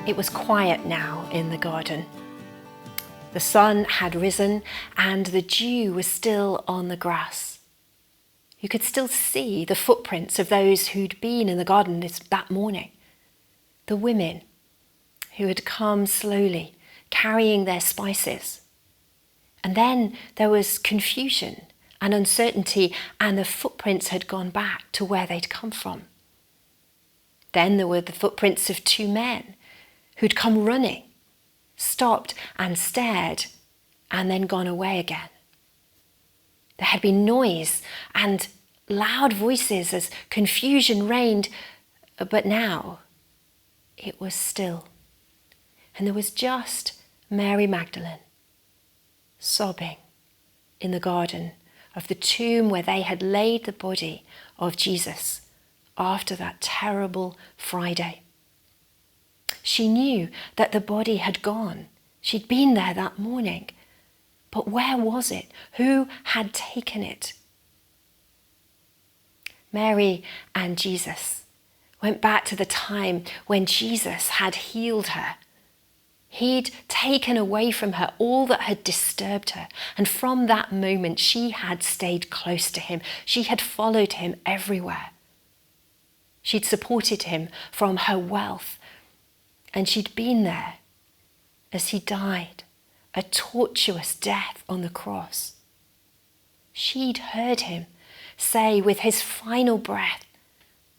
It was quiet now in the garden. The sun had risen and the dew was still on the grass. You could still see the footprints of those who'd been in the garden that morning. The women who had come slowly, carrying their spices. And then there was confusion and uncertainty, and the footprints had gone back to where they'd come from. Then there were the footprints of two men who'd come running, stopped and stared, and then gone away again. There had been noise and loud voices as confusion reigned, but now it was still. And there was just Mary Magdalene, sobbing in the garden of the tomb where they had laid the body of Jesus after that terrible Friday. She knew that the body had gone. She'd been there that morning. But where was it? Who had taken it? Mary and Jesus went back to the time when Jesus had healed her. He'd taken away from her all that had disturbed her. And from that moment, she had stayed close to him. She had followed him everywhere. She'd supported him from her wealth. And she'd been there as he died a tortuous death on the cross. She'd heard him say with his final breath,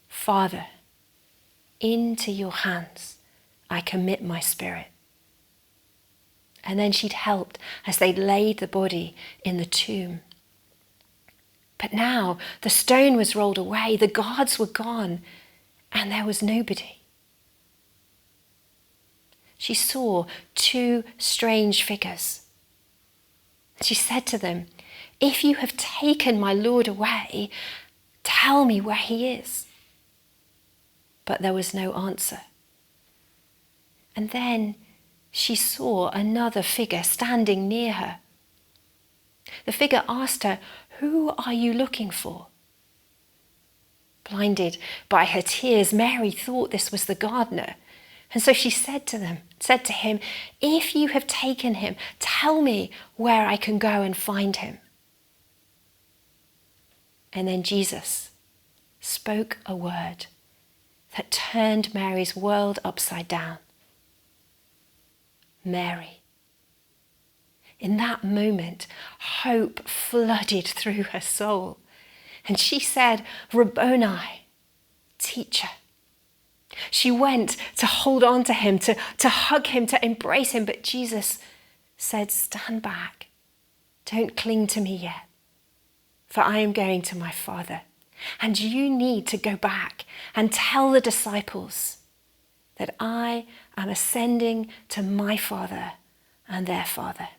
"Father, into your hands I commit my spirit." And then she'd helped as they laid the body in the tomb. But now the stone was rolled away, the guards were gone, and there was nobody. She saw two strange figures. She said to them, "If you have taken my Lord away, tell me where he is." But there was no answer. And then she saw another figure standing near her. The figure asked her, "Who are you looking for?" Blinded by her tears, Mary thought this was the gardener. And so she said to him, "If you have taken him, tell me where I can go and find him." And then Jesus spoke a word that turned Mary's world upside down. Mary. In that moment, hope flooded through her soul. And she said, "Rabboni," teacher. She went to hold on to him, to hug him, to embrace him. But Jesus said, "Stand back. Don't cling to me yet. For I am going to my Father. And you need to go back and tell the disciples that I am ascending to my Father and their Father."